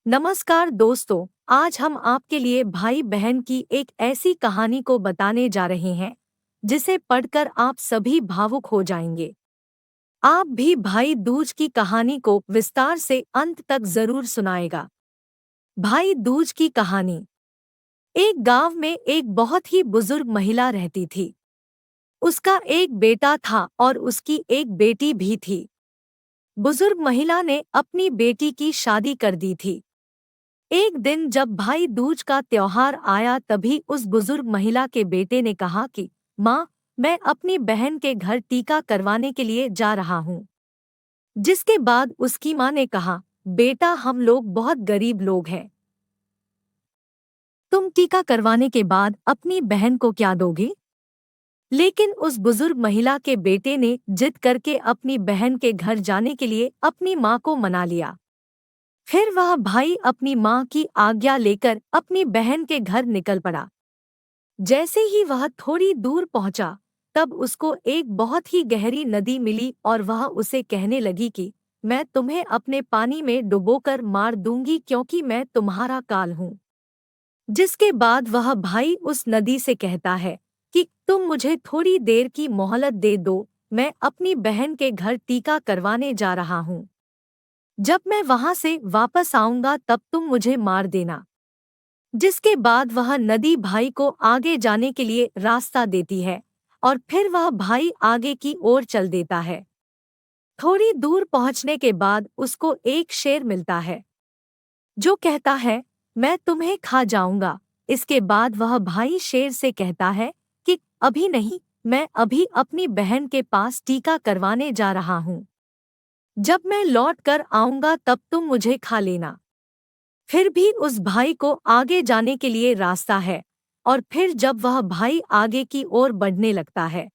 नमस्कार दोस्तों, आज हम आपके लिए भाई बहन की एक ऐसी कहानी को बताने जा रहे हैं जिसे पढ़कर आप सभी भावुक हो जाएंगे। आप भी भाई दूज की कहानी को विस्तार से अंत तक जरूर सुनाएगा। भाई दूज की कहानी। एक गांव में एक बहुत ही बुजुर्ग महिला रहती थी। उसका एक बेटा था और उसकी एक बेटी भी थी। बुजुर्ग महिला ने अपनी बेटी की शादी कर दी थी। एक दिन जब भाई दूज का त्योहार आया तभी उस बुजुर्ग महिला के बेटे ने कहा कि माँ, मैं अपनी बहन के घर टीका करवाने के लिए जा रहा हूँ। जिसके बाद उसकी माँ ने कहा, बेटा, हम लोग बहुत गरीब लोग हैं। तुम टीका करवाने के बाद अपनी बहन को क्या दोगे? लेकिन उस बुजुर्ग महिला के बेटे ने जिद करके अपनी बहन के घर जाने के लिए अपनी माँ को मना लिया। फिर वह भाई अपनी माँ की आज्ञा लेकर अपनी बहन के घर निकल पड़ा। जैसे ही वह थोड़ी दूर पहुंचा, तब उसको एक बहुत ही गहरी नदी मिली और वह उसे कहने लगी कि मैं तुम्हें अपने पानी में डुबोकर मार दूंगी क्योंकि मैं तुम्हारा काल हूँ। जिसके बाद वह भाई उस नदी से कहता है कि तुम मुझे थोड़ी देर की मोहलत दे दो, मैं अपनी बहन के घर टीका करवाने जा रहा हूँ। जब मैं वहां से वापस आऊंगा तब तुम मुझे मार देना। जिसके बाद वह नदी भाई को आगे जाने के लिए रास्ता देती है और फिर वह भाई आगे की ओर चल देता है। थोड़ी दूर पहुंचने के बाद उसको एक शेर मिलता है जो कहता है, मैं तुम्हें खा जाऊंगा। इसके बाद वह भाई शेर से कहता है कि अभी नहीं, मैं अभी अपनी बहन के पास टीका करवाने जा रहा हूँ। जब मैं लौट कर आऊंगा तब तुम मुझे खा लेना। फिर भी उस भाई को आगे जाने के लिए रास्ता है और फिर जब वह भाई आगे की ओर बढ़ने लगता है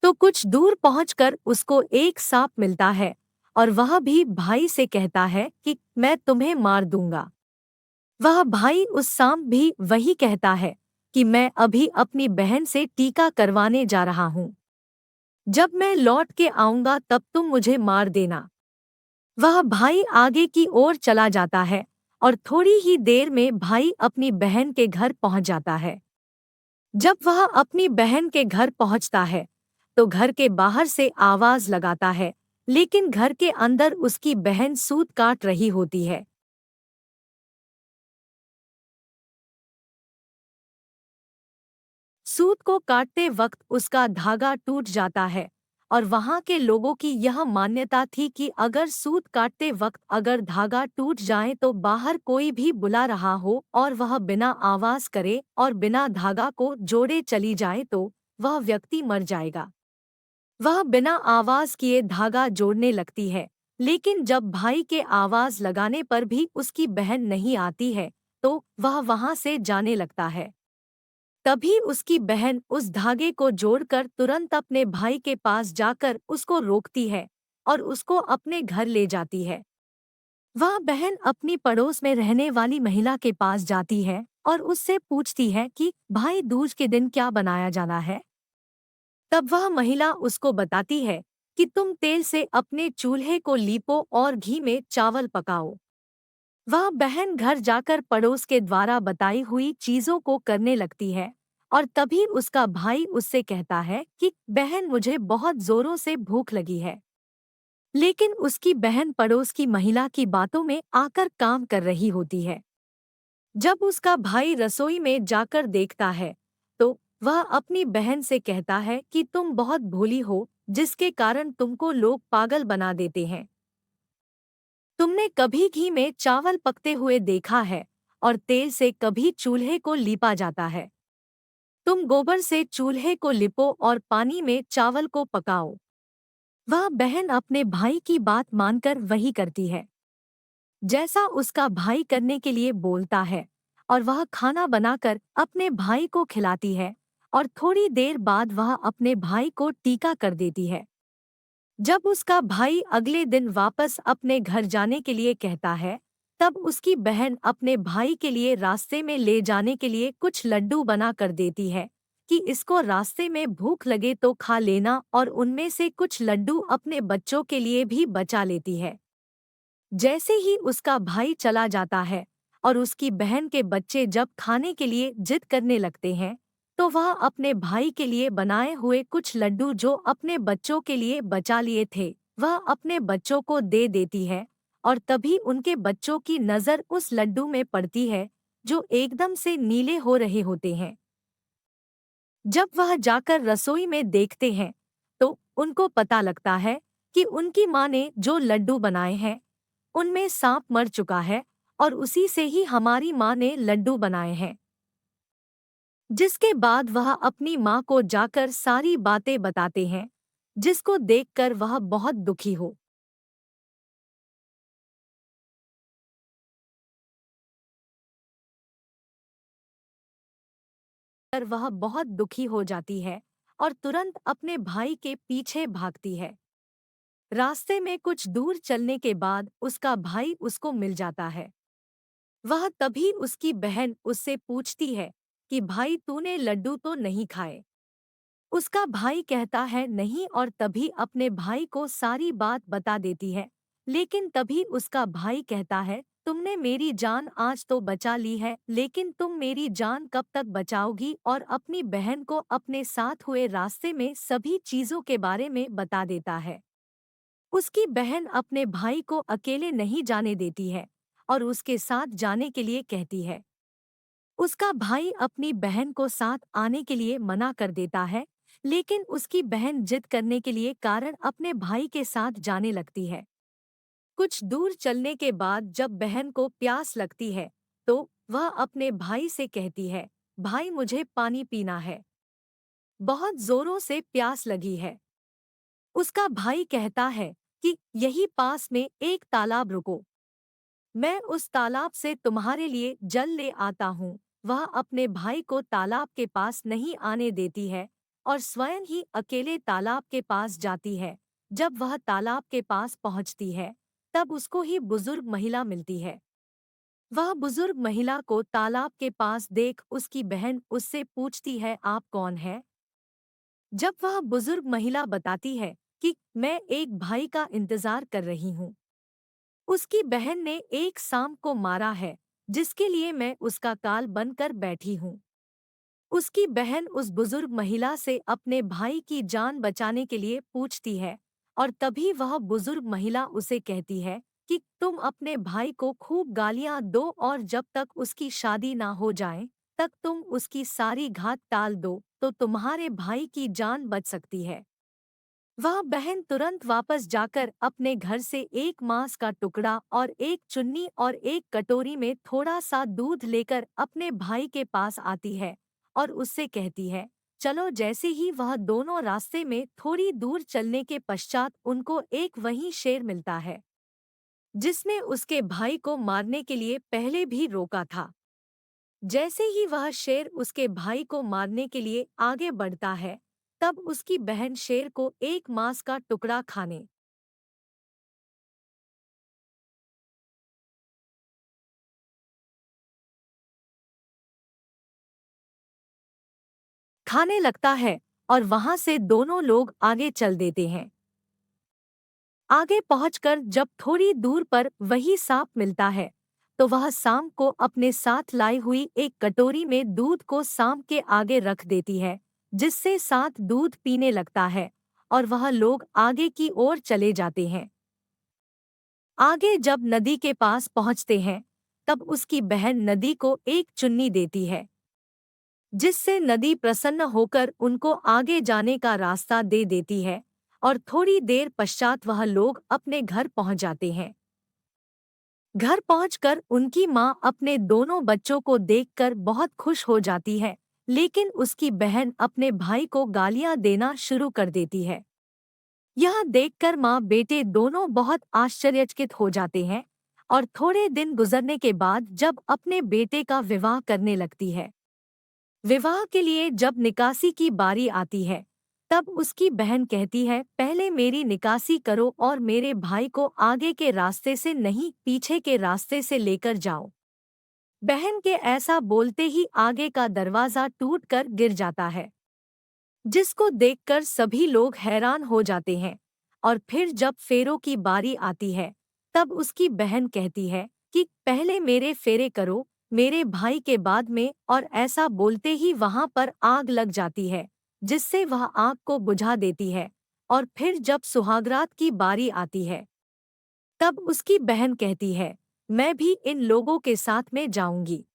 तो कुछ दूर पहुंचकर उसको एक सांप मिलता है और वह भी भाई से कहता है कि मैं तुम्हें मार दूंगा। वह भाई उस सांप भी वही कहता है कि मैं अभी अपनी बहन से टीका करवाने जा रहा हूँ। जब मैं लौट के आऊंगा तब तुम मुझे मार देना। वह भाई आगे की ओर चला जाता है और थोड़ी ही देर में भाई अपनी बहन के घर पहुंच जाता है। जब वह अपनी बहन के घर पहुंचता है तो घर के बाहर से आवाज लगाता है, लेकिन घर के अंदर उसकी बहन सूत काट रही होती है। सूत को काटते वक्त उसका धागा टूट जाता है और वहां के लोगों की यह मान्यता थी कि अगर सूत काटते वक्त अगर धागा टूट जाए तो बाहर कोई भी बुला रहा हो और वह बिना आवाज करे और बिना धागा को जोड़े चली जाए तो वह व्यक्ति मर जाएगा। वह बिना आवाज किए धागा जोड़ने लगती है, लेकिन जब भाई के आवाज लगाने पर भी उसकी बहन नहीं आती है तो वह वहां से जाने लगता है। तभी उसकी बहन उस धागे को जोड़कर तुरंत अपने भाई के पास जाकर उसको रोकती है और उसको अपने घर ले जाती है। वह बहन अपनी पड़ोस में रहने वाली महिला के पास जाती है और उससे पूछती है कि भाई दूज के दिन क्या बनाया जाना है। तब वह महिला उसको बताती है कि तुम तेल से अपने चूल्हे को लीपो और घी में चावल पकाओ। वह बहन घर जाकर पड़ोस के द्वारा बताई हुई चीजों को करने लगती है और तभी उसका भाई उससे कहता है कि बहन, मुझे बहुत जोरों से भूख लगी है। लेकिन उसकी बहन पड़ोस की महिला की बातों में आकर काम कर रही होती है। जब उसका भाई रसोई में जाकर देखता है तो वह अपनी बहन से कहता है कि तुम बहुत भोली हो, जिसके कारण तुमको लोग पागल बना देते हैं। तुमने कभी घी में चावल पकते हुए देखा है और तेल से कभी चूल्हे को लीपा जाता है। तुम गोबर से चूल्हे को लिपो और पानी में चावल को पकाओ। वह बहन अपने भाई की बात मानकर वही करती है जैसा उसका भाई करने के लिए बोलता है और वह खाना बनाकर अपने भाई को खिलाती है और थोड़ी देर बाद वह अपने भाई को टीका कर देती है। जब उसका भाई अगले दिन वापस अपने घर जाने के लिए कहता है, तब उसकी बहन अपने भाई के लिए रास्ते में ले जाने के लिए कुछ लड्डू बना कर देती है कि इसको रास्ते में भूख लगे तो खा लेना, और उनमें से कुछ लड्डू अपने बच्चों के लिए भी बचा लेती है। जैसे ही उसका भाई चला जाता है और उसकी बहन के बच्चे जब खाने के लिए जिद करने लगते हैं, तो वह अपने भाई के लिए बनाए हुए कुछ लड्डू जो अपने बच्चों के लिए बचा लिए थे, वह अपने बच्चों को दे देती है। और तभी उनके बच्चों की नज़र उस लड्डू में पड़ती है जो एकदम से नीले हो रहे होते हैं। जब वह जाकर रसोई में देखते हैं तो उनको पता लगता है कि उनकी माँ ने जो लड्डू बनाए हैं उनमें सांप मर चुका है और उसी से ही हमारी माँ ने लड्डू बनाए हैं। जिसके बाद वह अपनी माँ को जाकर सारी बातें बताते हैं, जिसको देखकर वह बहुत दुखी हो कर वह बहुत दुखी हो जाती है और तुरंत अपने भाई के पीछे भागती है। रास्ते में कुछ दूर चलने के बाद उसका भाई उसको मिल जाता है। वह तभी उसकी बहन उससे पूछती है कि भाई तूने लड्डू तो नहीं खाए। उसका भाई कहता है नहीं और तभी अपने भाई को सारी बात बता देती है। लेकिन तभी उसका भाई कहता है तुमने मेरी जान आज तो बचा ली है, लेकिन तुम मेरी जान कब तक बचाओगी, और अपनी बहन को अपने साथ हुए रास्ते में सभी चीजों के बारे में बता देता है। उसकी बहन अपने भाई को अकेले नहीं जाने देती है और उसके साथ जाने के लिए कहती है। उसका भाई अपनी बहन को साथ आने के लिए मना कर देता है, लेकिन उसकी बहन जिद करने के लिए कारण अपने भाई के साथ जाने लगती है। कुछ दूर चलने के बाद जब बहन को प्यास लगती है, तो वह अपने भाई से कहती है, भाई मुझे पानी पीना है, बहुत जोरों से प्यास लगी है। उसका भाई कहता है कि यही पास में एक तालाब रुको, मैं उस तालाब से तुम्हारे लिए जल ले आता हूँ। वह अपने भाई को तालाब के पास नहीं आने देती है और स्वयं ही अकेले तालाब के पास जाती है। जब वह तालाब के पास पहुँचती है, तब उसको ही बुजुर्ग महिला मिलती है। वह बुजुर्ग महिला को तालाब के पास देख उसकी बहन उससे पूछती है आप कौन है। जब वह बुजुर्ग महिला बताती है कि मैं एक भाई का इंतजार कर रही हूँ, उसकी बहन ने एक सांप को मारा है, जिसके लिए मैं उसका काल बनकर बैठी हूँ। उसकी बहन उस बुजुर्ग महिला से अपने भाई की जान बचाने के लिए पूछती है और तभी वह बुजुर्ग महिला उसे कहती है कि तुम अपने भाई को खूब गालियां दो और जब तक उसकी शादी ना हो जाए तक तुम उसकी सारी घात टाल दो तो तुम्हारे भाई की जान बच सकती है। वह बहन तुरंत वापस जाकर अपने घर से एक मांस का टुकड़ा और एक चुन्नी और एक कटोरी में थोड़ा सा दूध लेकर अपने भाई के पास आती है और उससे कहती है चलो। जैसे ही वह दोनों रास्ते में थोड़ी दूर चलने के पश्चात उनको एक वहीं शेर मिलता है, जिसने उसके भाई को मारने के लिए पहले भी रोका था। जैसे ही वह शेर उसके भाई को मारने के लिए आगे बढ़ता है, तब उसकी बहन शेर को एक मांस का टुकड़ा खाने लगता है और वहां से दोनों लोग आगे चल देते हैं। आगे पहुंचकर जब थोड़ी दूर पर वही सांप मिलता है, तो वह सांप को अपने साथ लाई हुई एक कटोरी में दूध को सांप के आगे रख देती है, जिससे सांप दूध पीने लगता है और वह लोग आगे की ओर चले जाते हैं। आगे जब नदी के पास पहुंचते हैं, तब उसकी बहन नदी को एक चुन्नी देती है, जिससे नदी प्रसन्न होकर उनको आगे जाने का रास्ता दे देती है और थोड़ी देर पश्चात वह लोग अपने घर पहुंच जाते हैं। घर पहुंचकर उनकी मां अपने दोनों बच्चों को देखकर बहुत खुश हो जाती है, लेकिन उसकी बहन अपने भाई को गालियां देना शुरू कर देती है। यह देखकर माँ बेटे दोनों बहुत आश्चर्यचकित हो जाते हैं और थोड़े दिन गुजरने के बाद जब अपने बेटे का विवाह करने लगती है। विवाह के लिए जब निकासी की बारी आती है, तब उसकी बहन कहती है पहले मेरी निकासी करो और मेरे भाई को आगे के रास्ते से नहीं पीछे के रास्ते से लेकर जाओ। बहन के ऐसा बोलते ही आगे का दरवाजा टूटकर गिर जाता है, जिसको देखकर सभी लोग हैरान हो जाते हैं। और फिर जब फेरों की बारी आती है, तब उसकी बहन कहती है कि पहले मेरे फेरे करो, मेरे भाई के बाद में, और ऐसा बोलते ही वहां पर आग लग जाती है, जिससे वह आग को बुझा देती है। और फिर जब सुहागरात की बारी आती है, तब उसकी बहन कहती है, मैं भी इन लोगों के साथ में जाऊंगी।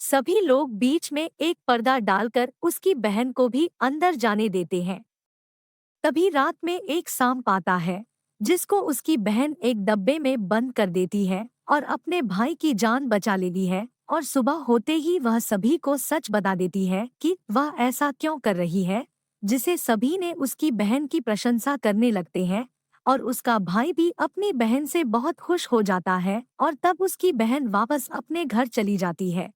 सभी लोग बीच में एक पर्दा डालकर उसकी बहन को भी अंदर जाने देते हैं। तभी रात में एक सांप आता है, जिसको उसकी बहन एक डब्बे में बंद कर देती है और अपने भाई की जान बचा लेती है। और सुबह होते ही वह सभी को सच बता देती है कि वह ऐसा क्यों कर रही है, जिसे सभी ने उसकी बहन की प्रशंसा करने लगते हैं। और उसका भाई भी अपनी बहन से बहुत खुश हो जाता है और तब उसकी बहन वापस अपने घर चली जाती है।